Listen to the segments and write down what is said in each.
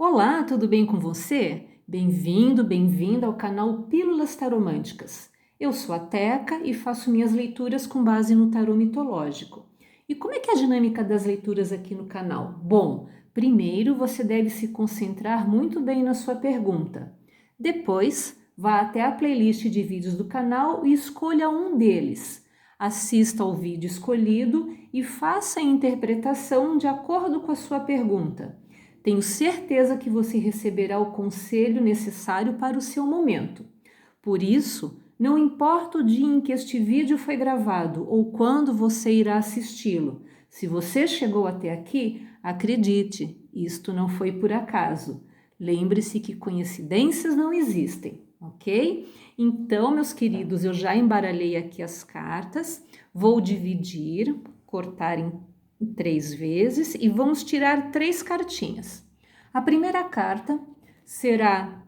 Olá, tudo bem com você? Bem-vindo, bem-vinda ao canal Pílulas Taromânticas. Eu sou a Teca e faço minhas leituras com base no tarô mitológico. E como é que é a dinâmica das leituras aqui no canal? Bom, primeiro você deve se concentrar muito bem na sua pergunta. Depois, vá até a playlist de vídeos do canal e escolha um deles. Assista ao vídeo escolhido e faça a interpretação de acordo com a sua pergunta. Tenho certeza que você receberá o conselho necessário para o seu momento. Por isso, não importa o dia em que este vídeo foi gravado ou quando você irá assisti-lo, se você chegou até aqui, acredite, isto não foi por acaso. Lembre-se que coincidências não existem, ok? Então, meus queridos, eu já embaralhei aqui as cartas, vou dividir, cortar em 3 vezes e vamos tirar 3 cartinhas. A primeira carta será,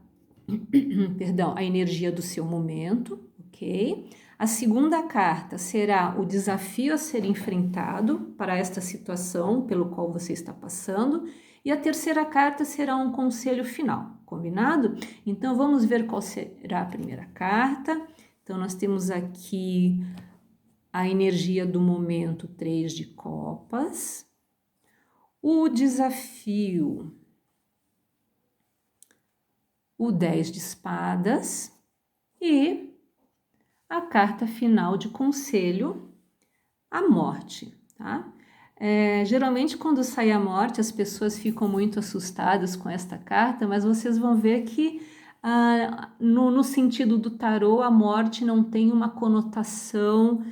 perdão, a energia do seu momento, ok? A segunda carta será o desafio a ser enfrentado para esta situação pelo qual você está passando. E a terceira carta será um conselho final, combinado? Então vamos ver qual será a primeira carta. Então nós temos aqui a energia do momento, 3 de copas, o desafio, o 10 de espadas e a carta final de conselho, a morte, tá? Geralmente quando sai a morte as pessoas ficam muito assustadas com esta carta, mas vocês vão ver que no sentido do tarô a morte não tem uma conotação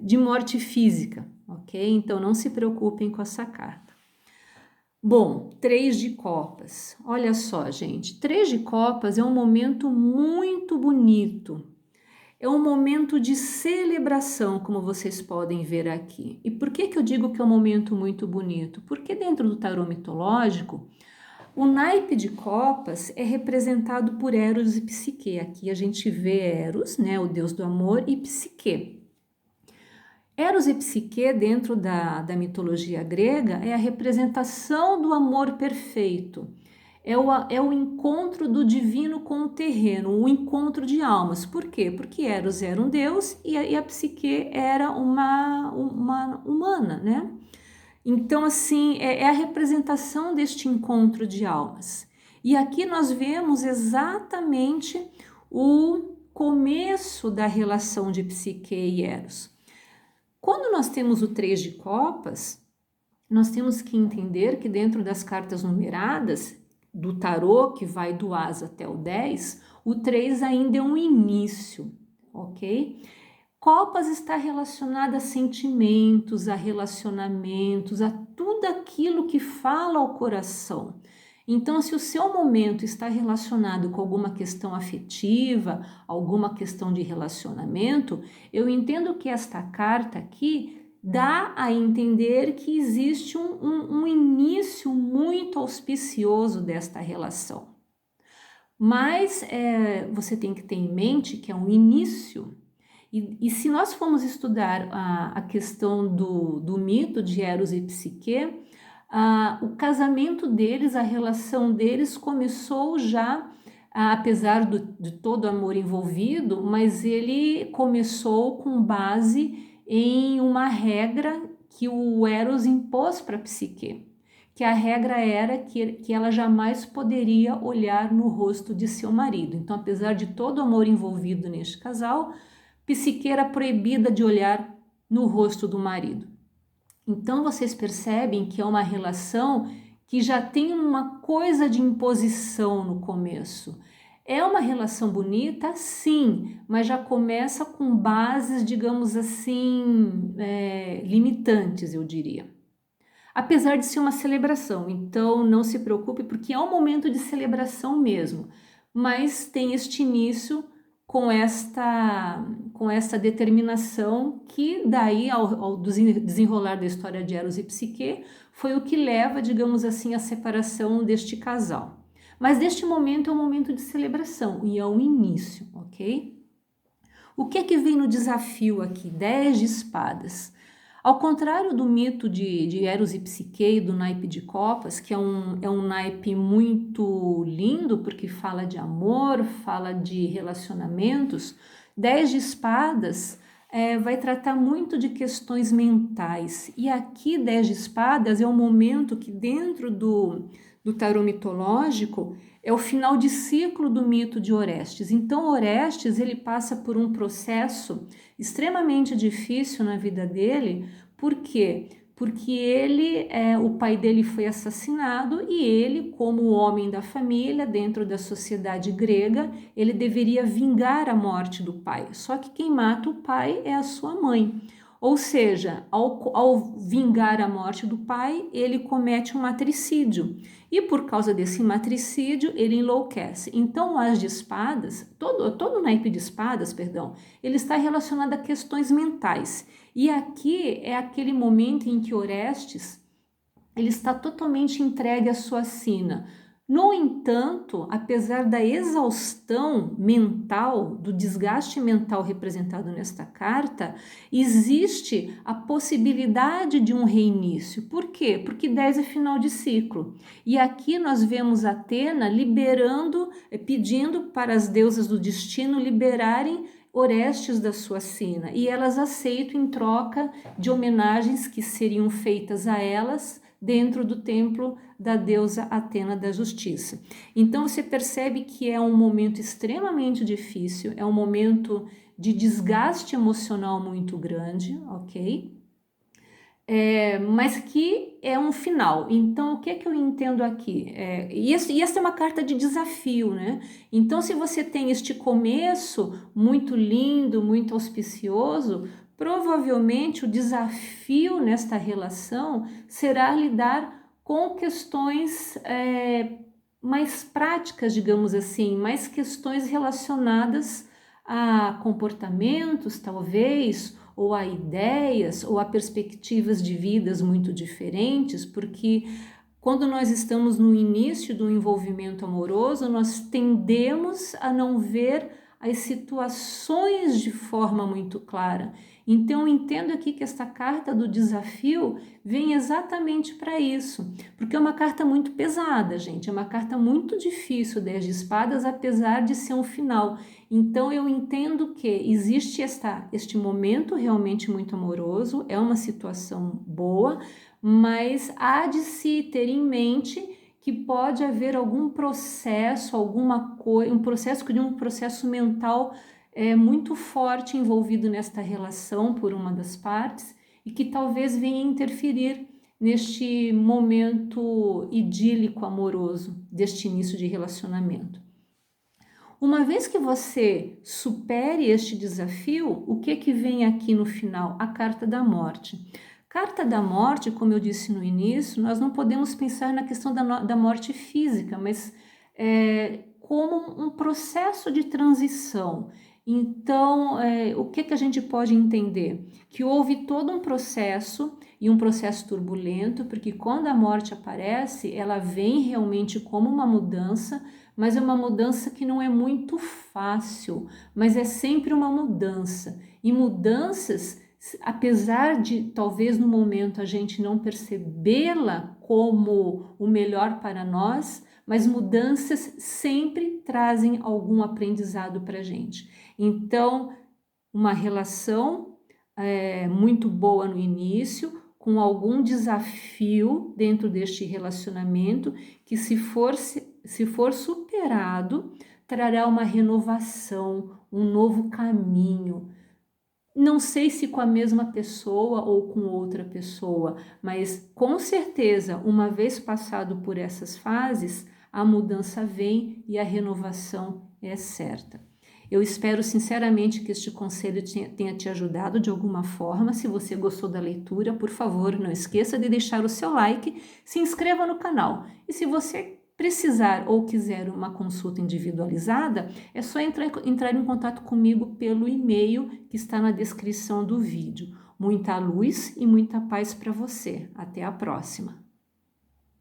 de morte física, ok? Então não se preocupem com essa carta. Bom, 3 de copas. Olha só, gente, 3 de copas é um momento muito bonito. É um momento de celebração, como vocês podem ver aqui. E por que eu digo que é um momento muito bonito? Porque dentro do tarô mitológico, o naipe de copas é representado por Eros e Psique. Aqui a gente vê Eros, né, o deus do amor, e Psique. Eros e Psique, dentro da mitologia grega, é a representação do amor perfeito. É o encontro do divino com o terreno, o encontro de almas. Por quê? Porque Eros era um deus e a Psique era uma humana, né? Então, assim, é a representação deste encontro de almas. E aqui nós vemos exatamente o começo da relação de Psique e Eros. Quando nós temos o 3 de copas, nós temos que entender que dentro das cartas numeradas, do tarô, que vai do As até o 10, o 3 ainda é um início, ok? Copas está relacionada a sentimentos, a relacionamentos, a tudo aquilo que fala ao coração. Então, se o seu momento está relacionado com alguma questão afetiva, alguma questão de relacionamento, eu entendo que esta carta aqui dá a entender que existe um início muito auspicioso desta relação. Mas você tem que ter em mente que é um início. E se nós formos estudar a questão do mito de Eros e Psique, o casamento deles, a relação deles começou já, apesar de todo o amor envolvido, mas ele começou com base em uma regra que o Eros impôs para a Psique, que a regra era que ela jamais poderia olhar no rosto de seu marido. Então, apesar de todo o amor envolvido neste casal, Psique era proibida de olhar no rosto do marido. Então vocês percebem que é uma relação que já tem uma coisa de imposição no começo. É uma relação bonita, sim, mas já começa com bases, digamos assim, limitantes, eu diria. Apesar de ser uma celebração, então não se preocupe, porque é um momento de celebração mesmo, mas tem este início com esta determinação que daí ao desenrolar da história de Eros e Psique foi o que leva, digamos assim, à separação deste casal. Mas neste momento é um momento de celebração e é um início, ok? O que é que vem no desafio aqui? 10 de espadas. Ao contrário do mito de Eros e Psique e do naipe de copas, que é um naipe muito lindo, porque fala de amor, fala de relacionamentos, 10 de espadas vai tratar muito de questões mentais. E aqui, 10 de espadas é um momento que dentro do tarô mitológico é o final de ciclo do mito de Orestes. Então, Orestes ele passa por um processo extremamente difícil na vida dele. Por quê? Porque o pai dele foi assassinado e ele, como homem da família, dentro da sociedade grega, ele deveria vingar a morte do pai. Só que quem mata o pai é a sua mãe. Ou seja, ao vingar a morte do pai, ele comete um matricídio. E por causa desse matricídio, ele enlouquece. Então, o As de Espadas, todo o naipe de espadas, perdão, ele está relacionado a questões mentais. E aqui é aquele momento em que Orestes ele está totalmente entregue à sua sina. No entanto, apesar da exaustão mental, do desgaste mental representado nesta carta, existe a possibilidade de um reinício. Por quê? Porque 10 é final de ciclo. E aqui nós vemos Atena pedindo para as deusas do destino liberarem Orestes da sua sina. E elas aceitam em troca de homenagens que seriam feitas a elas dentro do templo da deusa Atena da Justiça. Então você percebe que é um momento extremamente difícil, é um momento de desgaste emocional muito grande, ok? Mas que é um final. Então, o que é que eu entendo aqui? E essa é uma carta de desafio, né? Então, se você tem este começo muito lindo, muito auspicioso, provavelmente o desafio nesta relação será lidar com questões mais práticas, digamos assim, mais questões relacionadas a comportamentos, talvez, ou a ideias, ou a perspectivas de vidas muito diferentes, porque quando nós estamos no início do envolvimento amoroso, nós tendemos a não ver as situações de forma muito clara. Então, eu entendo aqui que esta carta do desafio vem exatamente para isso, porque é uma carta muito pesada, gente, é uma carta muito difícil, 10 de espadas, apesar de ser um final. Então, eu entendo que existe este momento realmente muito amoroso, é uma situação boa, mas há de se ter em mente que pode haver algum processo, alguma coisa, um processo mental muito forte envolvido nesta relação por uma das partes e que talvez venha interferir neste momento idílico amoroso deste início de relacionamento. Uma vez que você supere este desafio, o que vem aqui no final? A carta da morte. Carta da morte, como eu disse no início, nós não podemos pensar na questão da morte física, mas como um processo de transição. Então, o que a gente pode entender? Que houve todo um processo e um processo turbulento, porque quando a morte aparece, ela vem realmente como uma mudança, mas é uma mudança que não é muito fácil, mas é sempre uma mudança. E mudanças, apesar de talvez no momento a gente não percebê-la como o melhor para nós, mas mudanças sempre trazem algum aprendizado para a gente. Então, uma relação muito boa no início, com algum desafio dentro deste relacionamento, que se for superado, trará uma renovação, um novo caminho. Não sei se com a mesma pessoa ou com outra pessoa, mas com certeza, uma vez passado por essas fases, a mudança vem e a renovação é certa. Eu espero sinceramente que este conselho tenha te ajudado de alguma forma. Se você gostou da leitura, por favor, não esqueça de deixar o seu like, se inscreva no canal. E se você precisar ou quiser uma consulta individualizada, é só entrar em contato comigo pelo e-mail que está na descrição do vídeo. Muita luz e muita paz para você. Até a próxima!